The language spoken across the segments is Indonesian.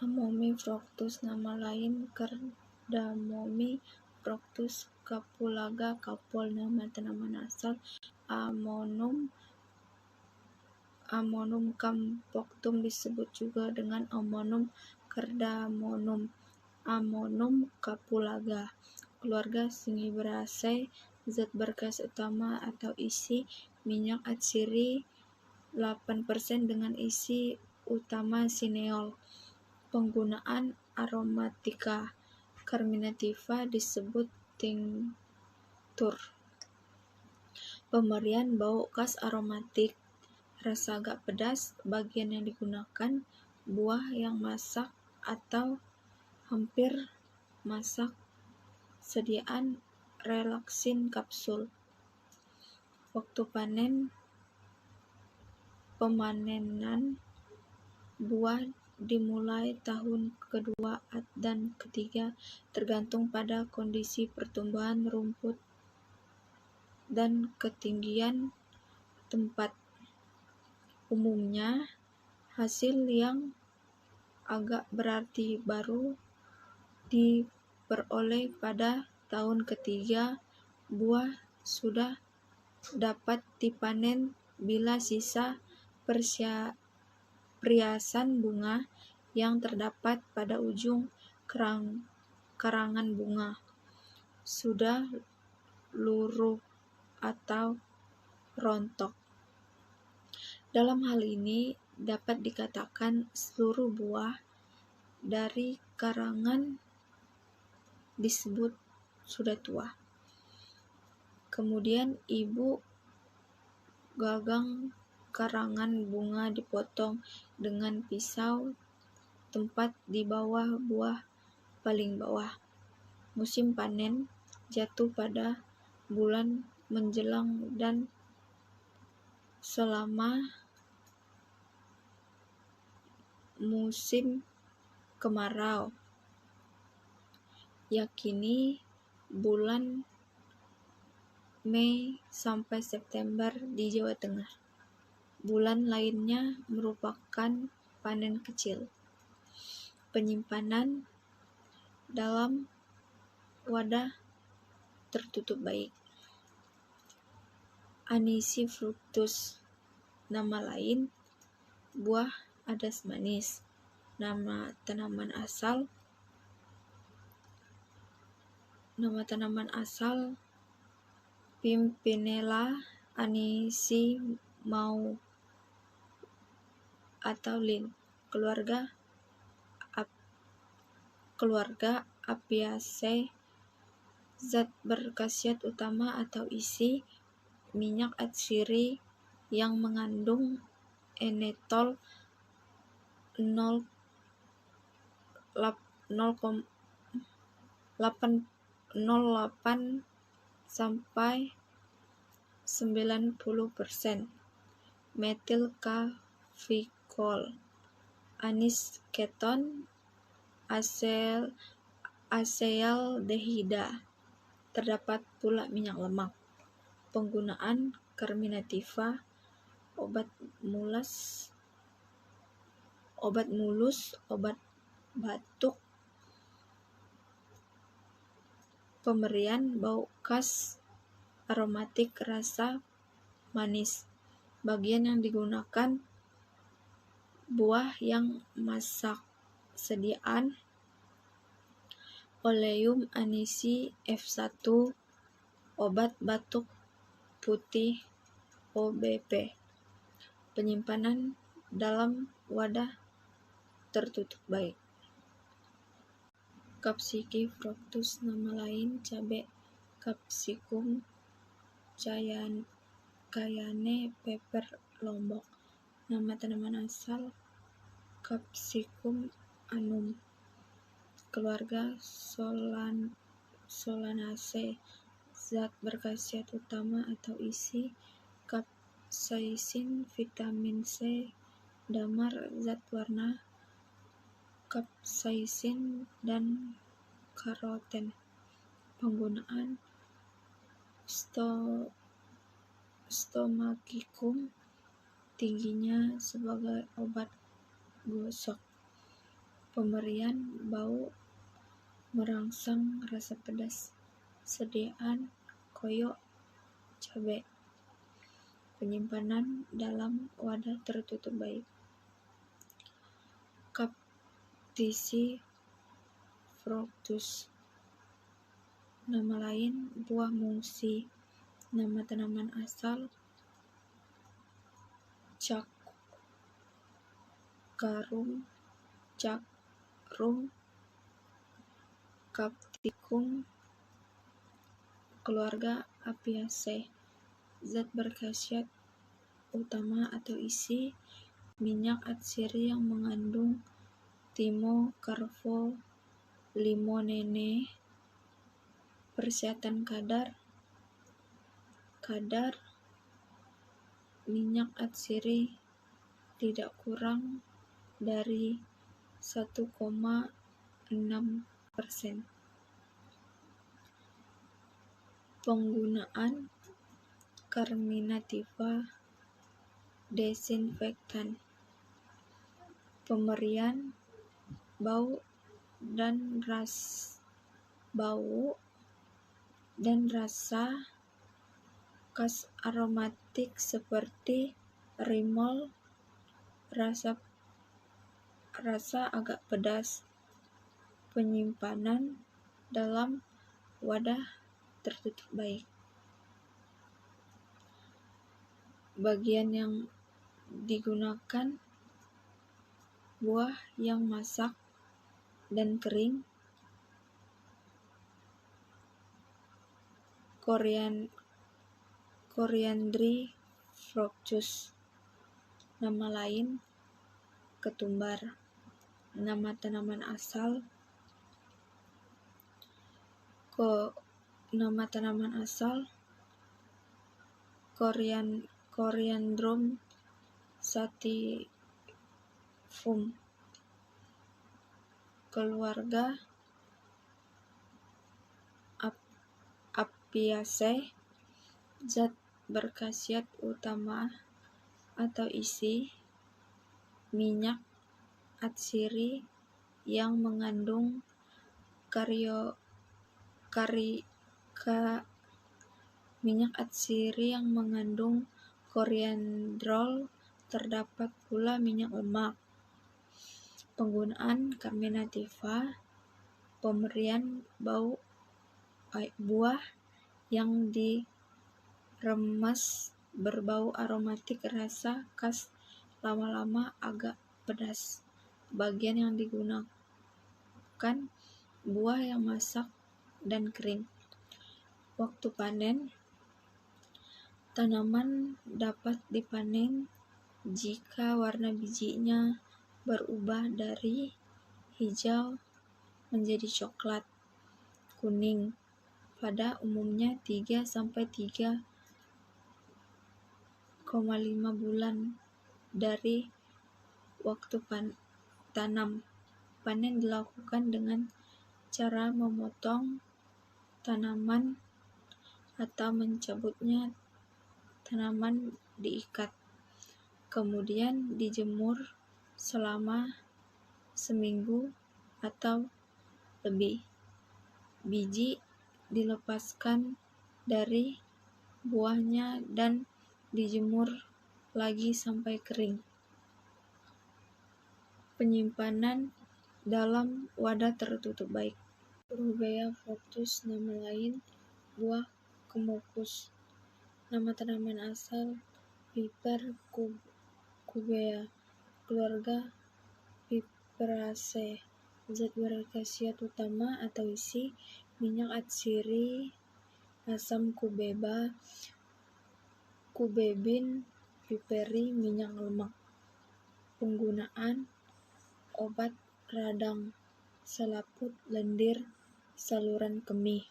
Amomifroctus nama lain Cardamomifroctus capulaga Kapol. Nama tanaman asal Amonum campoctum, disebut juga dengan Amonum cardamonum. Amonum capulaga. Keluarga Zingiberaceae. Zat berkas utama atau isi minyak atsiri 8% dengan isi utama sineol. Penggunaan aromatika. Carminativa, disebut tinctur. Pemberian bau khas aromatik, rasa agak pedas. Bagian yang digunakan buah yang masak atau hampir masak. Sediaan relaksin kapsul. Waktu panen. Pemanenan buah dimulai tahun kedua dan ketiga, tergantung pada kondisi pertumbuhan rumput dan ketinggian tempat. Umumnya, hasil yang agak berarti baru diperoleh pada tahun ketiga. Buah sudah dapat dipanen bila sisa periasan bunga yang terdapat pada ujung karangan bunga sudah luruh atau rontok. Dalam hal ini dapat dikatakan seluruh buah dari karangan disebut sudah tua. Kemudian ibu gagang karangan bunga dipotong dengan pisau tepat di bawah buah paling bawah. Musim panen jatuh pada bulan menjelang dan selama musim kemarau, yakni bulan Mei sampai September di Jawa Tengah. Bulan lainnya merupakan panen kecil. Penyimpanan dalam wadah tertutup baik. Anisifruktus nama lain buah adas manis. Nama tanaman asal Pimpinella anisimau atau Lin. Keluarga Apiaceae. Zat berkhasiat utama atau isi minyak atsiri yang mengandung enetol 0,8 sampai 90%. Metil kafikol, anis keton, asealdehida. Terdapat pula minyak lemak. Penggunaan Carminativa. Obat mulus, obat batuk. Pemberian bau khas aromatik, rasa manis. Bagian yang digunakan buah yang masak. Sediaan Oleum anisi F1, obat batuk putih OBP. Penyimpanan dalam wadah tertutup baik. Capsicifroctus nama lain cabe Capsicum cayenne pepper Lombok. Nama tanaman asal Capsicum annuum. Keluarga Solanaceae. Zat berkhasiat utama atau isi capsaicin, vitamin C, damar, zat warna capsaicin, dan karoten. Penggunaan Stomachicum tingginya sebagai obat gosok. Pemberian bau merangsang rasa pedas. Sediaan koyo cabe. Penyimpanan dalam wadah tertutup baik. Cacti fructus. Nama lain buah mungsi. Nama tanaman asal cakrum, capsicum, keluarga Apiaceae. Zat berkhasiat utama atau isi: minyak atsiri yang mengandung timo-carbo-limonene. Persyaratan kadar minyak atsiri tidak kurang dari 1,6%. Penggunaan Carminativa desinfektan. Pemberian bau dan rasa khas aromatik seperti rimol, rasa agak pedas. Penyimpanan dalam wadah tertutup baik. Bagian yang digunakan: buah yang masak dan kering, Coriandri fructus. Nama lain ketumbar. Nama tanaman asal Coriandrum sativum. Keluarga Apiaceae. Zat berkhasiat utama atau isi: minyak atsiri yang mengandung koriandrol. Terdapat pula minyak lemak. Penggunaan Carminativa. Pemberian buah yang diremas berbau aromatik, rasa khas lama-lama agak pedas. Bagian yang digunakan: buah yang masak dan kering. Waktu panen: tanaman dapat dipanen jika warna bijinya berubah dari hijau menjadi coklat kuning, pada umumnya 3-3,5 bulan dari waktu tanam. Panen dilakukan dengan cara memotong tanaman atau mencabutnya. Tanaman diikat, kemudian dijemur selama seminggu atau lebih. Biji dilepaskan dari buahnya dan dijemur lagi sampai kering. Penyimpanan dalam wadah tertutup baik. Rubea fructus. Nama lain buah kemukus. Nama tanaman asal Piper cubea. Keluarga Piperaceae. Zat berkhasiat utama atau isi: minyak atsiri, asam kubebin, piperi, minyak lemak. Penggunaan obat radang, selaput, lendir, saluran kemih.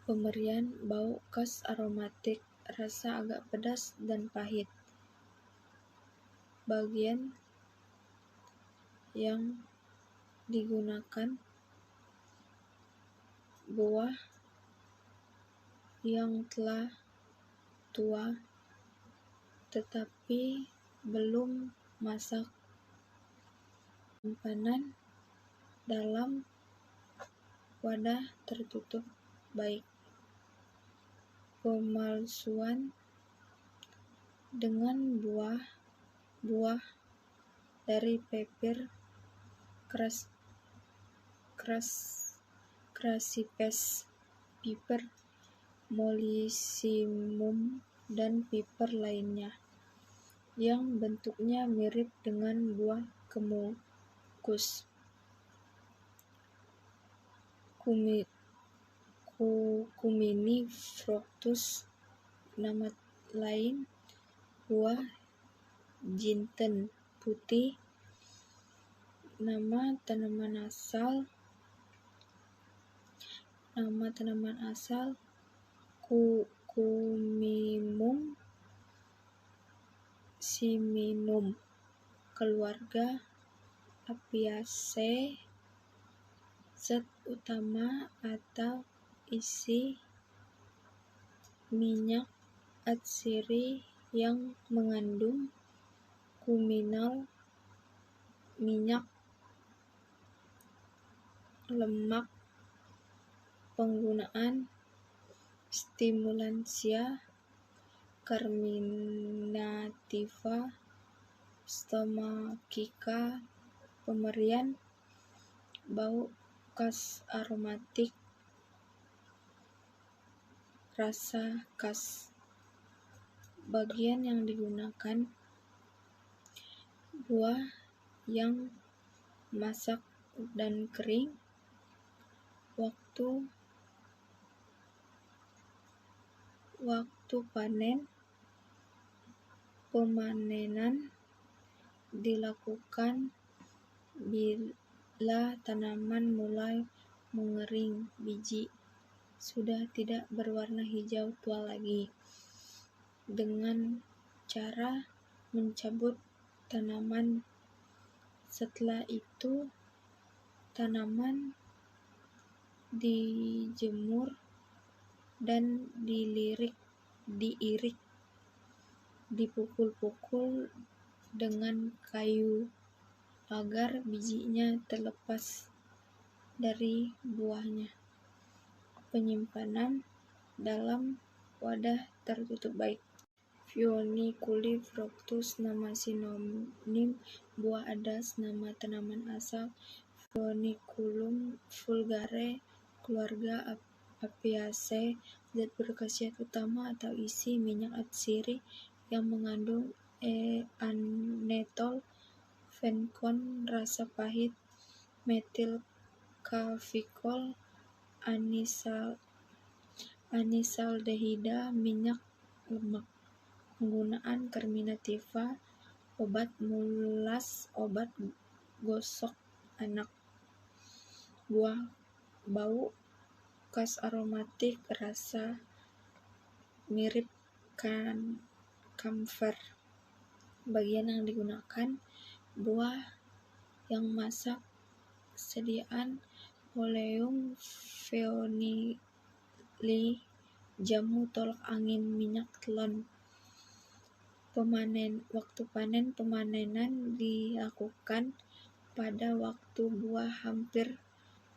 Pemberian bau khas aromatik, rasa agak pedas dan pahit. Bagian yang digunakan: buah yang telah tua tetapi belum masak, Penyimpanan dalam wadah tertutup baik. Pemalsuan dengan buah dari Pepir crassipes, Piper mollissimum, dan Piper lainnya yang bentuknya mirip dengan buah kemukus. Cumini fructus, nama lain buah jinten putih. Nama tanaman asal Cumimum siminum, keluarga Apiaceae. Zat utama atau isi minyak atsiri yang mengandung kuminol, minyak lemak. Penggunaan stimulansia carminativa stomachica. Pemberian bau khas aromatik, rasa khas. Bagian yang digunakan: buah yang masak dan kering. Waktu panen. Pemanenan dilakukan bila tanaman mulai mengering, biji sudah tidak berwarna hijau tua lagi, dengan cara mencabut tanaman. Setelah itu tanaman dijemur dan diirik, dipukul-pukul dengan kayu agar bijinya terlepas dari buahnya. Penyimpanan dalam wadah tertutup baik. Fioniculi fructus, nama sinonim buah adas. Nama tanaman asal Fioniculum vulgare, keluarga Apiaceae. Zat berkhasiat utama atau isi minyak atsiri yang mengandung anetol, fenkon, rasa pahit, metil kafikol, anisaldehida, minyak lemak. Penggunaan carminativa, obat mulas, obat gosok anak. Buah bau khas aromatik, rasa mirip camphor. Bagian yang digunakan: buah yang masak, sediaan Oleum pheonili, jamu tolak angin, minyak telon. Waktu panen. Pemanenan dilakukan pada waktu buah hampir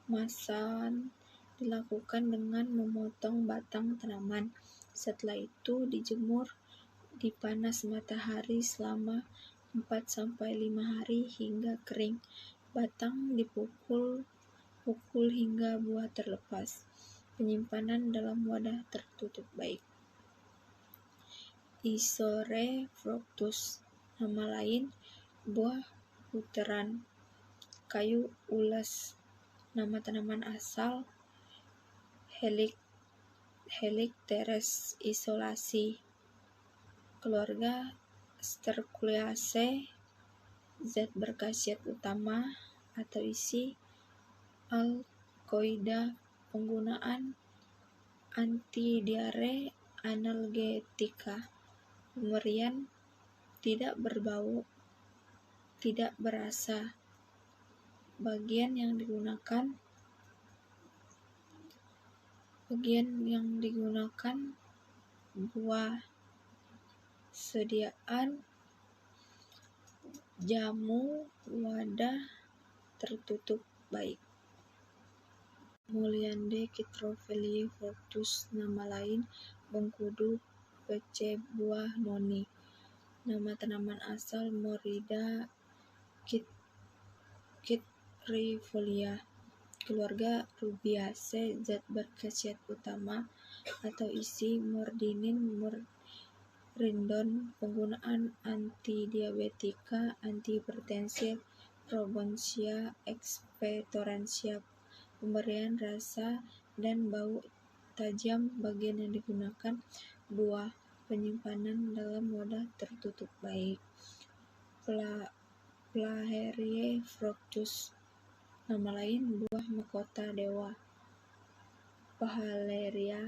masan, dilakukan dengan memotong batang tanaman. Setelah itu dijemur di panas matahari selama 4-5 hari hingga kering. Batang dipukul hingga buah terlepas. Penyimpanan dalam wadah tertutup baik. Isore fructus, nama lain buah puteran, kayu ulas. Nama tanaman asal Helicteres isolasi, keluarga Sterculiaceae. Zat berkhasiat utama atau isi alkoida. Penggunaan antidiare, analgetika. Pemberian tidak berbau, tidak berasa. Bagian yang digunakan: buah sediaan, jamu, wadah tertutup baik. Moliande Citrophiliae fructus, nama lain Bengkudu, PC buah noni. Nama tanaman asal Morida Citrifolia. Keluarga Rubiaceae. Zat berkhasiat utama atau isi Mordinin murindon. Penggunaan antidiabetika, antihipertensi, proboscia, expectorantia. Pemberian rasa dan bau tajam. Bagian yang digunakan buah. Penyimpanan dalam wadah tertutup baik. Plaheriae fructus, nama lain buah mahkota dewa. Pahaleria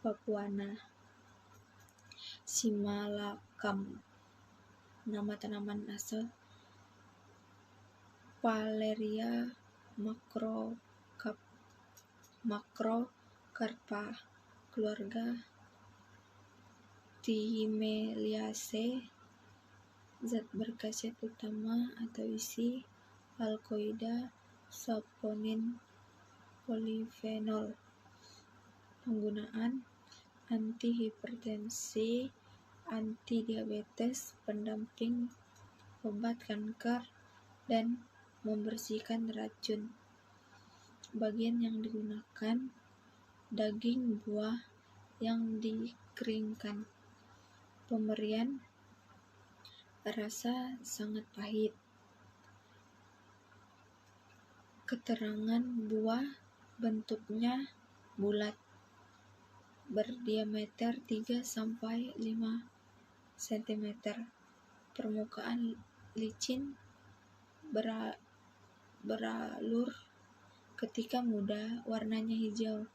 papuana. Simalakam, nama tanaman asal Pahaleria macrocarpa. Keluarga Timeliaceae. Zat berkhasiat utama atau isi alkoida, saponin, polifenol. Penggunaan antihipertensi, antidiabetes, pendamping obat kanker, dan membersihkan racun. Bagian yang digunakan daging buah yang dikeringkan. Pemberian rasa sangat pahit. Keterangan buah bentuknya bulat, berdiameter 3-5 cm. Permukaan licin, beralur ketika muda, warnanya hijau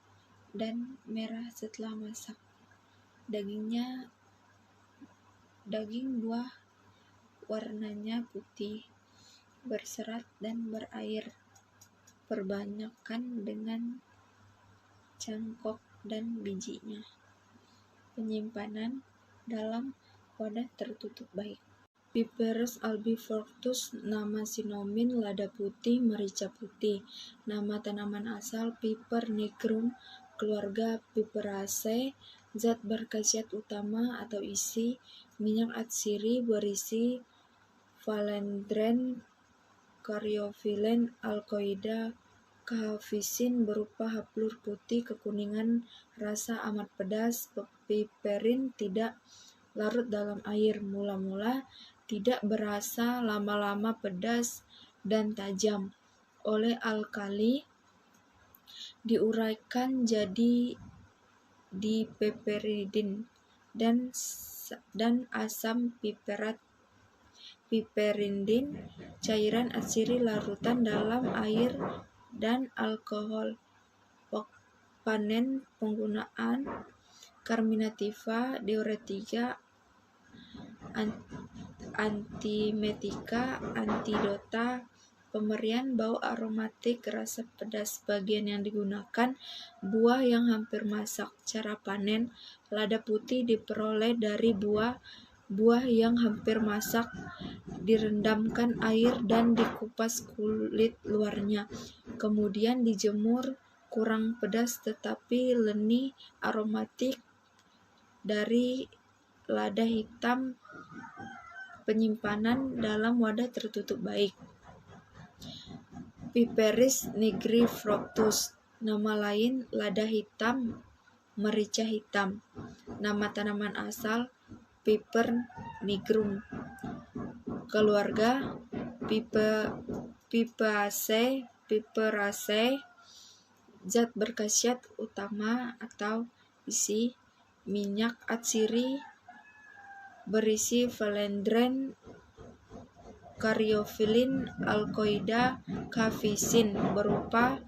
dan merah setelah masak. Daging buah warnanya putih, berserat dan berair. Perbanyakan dengan cangkok dan bijinya. Penyimpanan dalam wadah tertutup baik. Piperus albifroctus, nama sinonim lada putih, merica putih. Nama tanaman asal Piper nigrum, keluarga Piperaceae. Zat berkhasiat utama atau isi minyak atsiri berisi valandren, karyophyllene, alkoida, capsaicin berupa hapluor putih kekuningan, rasa amat pedas. Piperin tidak larut dalam air, mula-mula tidak berasa, lama-lama pedas dan tajam. Oleh alkali diuraikan jadi dipiperidin dan asam piperindin, cairan atsiri larutan dalam air dan alkohol. Panen. Penggunaan carminativa, diuretika, antimetika, antidota. Pemberian bau aromatik, rasa pedas. Bagian yang digunakan buah yang hampir masak. Cara panen. Lada putih diperoleh dari buah yang hampir masak, direndamkan air dan dikupas kulit luarnya. Kemudian dijemur. Kurang pedas tetapi leni aromatik dari lada hitam. Penyimpanan dalam wadah tertutup baik. Piperis nigrifroctus, nama lain lada hitam, merica hitam. Nama tanaman asal Piper nigrum, keluarga Piperaceae. Zat berkhasiat utama atau isi minyak atsiri berisi valandren, karyophyllene, alkoida, capsaicin berupa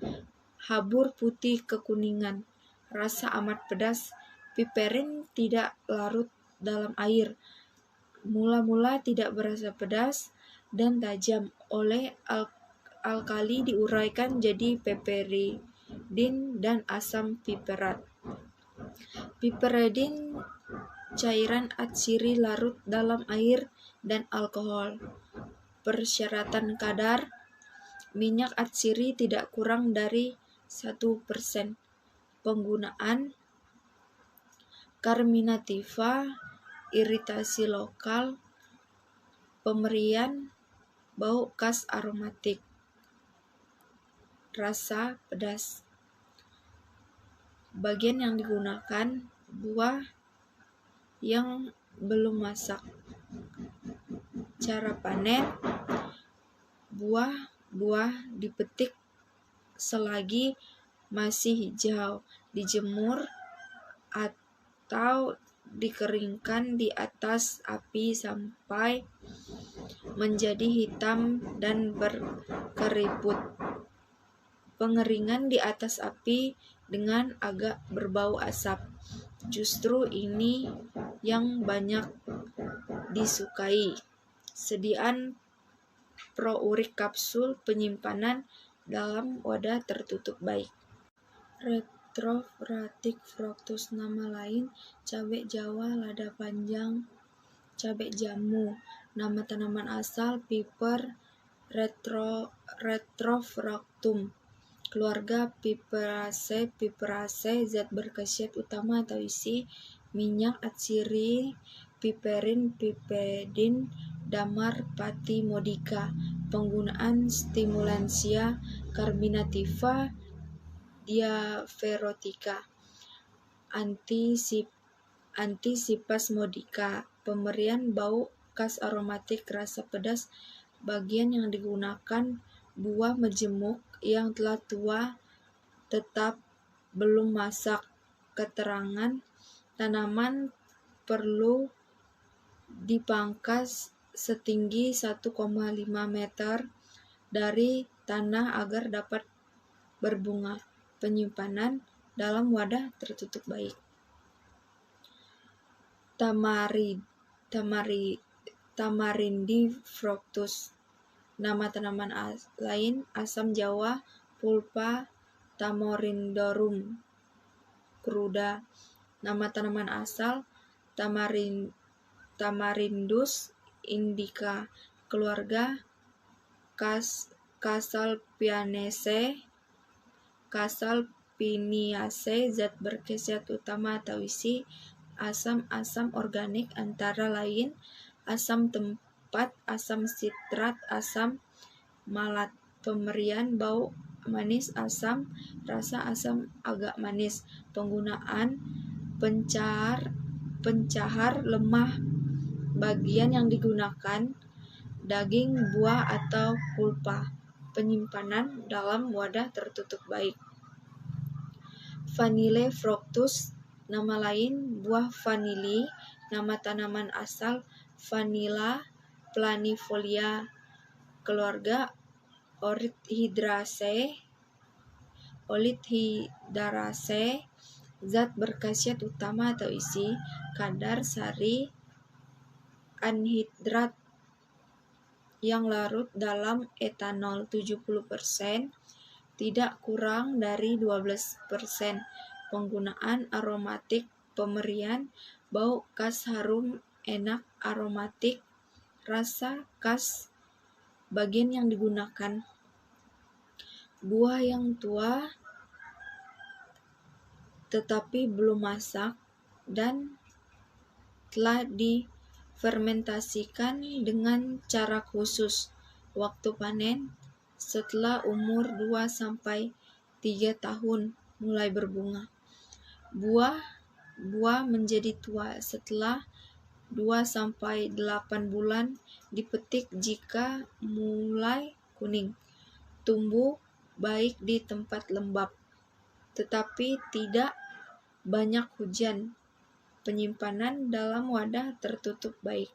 habur putih kekuningan, rasa amat pedas. Piperin tidak larut dalam air, mula-mula tidak berasa pedas dan tajam. Oleh alkali diuraikan jadi piperidin dan asam piperat. Piperidin cairan atsiri larut dalam air dan alkohol. Persyaratan kadar Minyak atsiri tidak kurang dari 1%. Penggunaan Carminativa, iritasi lokal, pemberian bau khas aromatik, rasa pedas. Bagian yang digunakan buah yang belum masak. Cara panen, buah dipetik selagi masih hijau, dijemur atau dikeringkan di atas api sampai menjadi hitam dan berkeriput. Pengeringan di atas api dengan agak berbau asap. Justru ini yang banyak disukai. Sediaan prourik kapsul penyimpanan dalam wadah tertutup baik. Retrophoratic fructus, nama lain cabai Jawa, lada panjang, cabai jamu. Nama tanaman asal Piper retrophoratum. Keluarga Piperaceae. Zat berkhasiat utama atau isi: minyak atsiri, piperin, pipedin, damar, pati, modika. Penggunaan stimulansia Carminativa, diaferotika, antispasmodika. Pemberian bau khas aromatik, rasa pedas. Bagian yang digunakan buah majemuk yang telah tua tetap belum masak. Keterangan, tanaman perlu dipangkas setinggi 1,5 meter dari tanah agar dapat berbunga. Penyimpanan dalam wadah tertutup baik. Tamarindi fructus. Nama tanaman lain asam Jawa, Pulpa Tamarindorum cruda. Nama tanaman asal Tamarindus indica. Keluarga Casalpiniaceae. Zat berkhasiat utama atau isi: asam-asam organik antara lain asam tempat, asam sitrat, asam malat. Pemberian bau manis asam, rasa asam agak manis. Penggunaan pencahar lemah. Bagian yang digunakan daging, buah atau pulpa. Penyimpanan dalam wadah tertutup baik. Vanille fructus, nama lain buah vanili. Nama tanaman asal Vanilla planifolia. Keluarga Orchidhidraceae. Zat berkhasiat utama atau isi: kadar sari anhidrat yang larut dalam etanol 70%, tidak kurang dari 12%. Penggunaan aromatik. Pemberian bau khas harum enak aromatik, rasa khas. Bagian yang digunakan buah yang tua tetapi belum masak dan telah difermentasikan dengan cara khusus. Waktu panen setelah umur 2-3 tahun mulai berbunga. Buah menjadi tua setelah 2-8 bulan. Dipetik jika mulai kuning. Tumbuh baik di tempat lembab, tetapi tidak banyak hujan. Penyimpanan dalam wadah tertutup baik.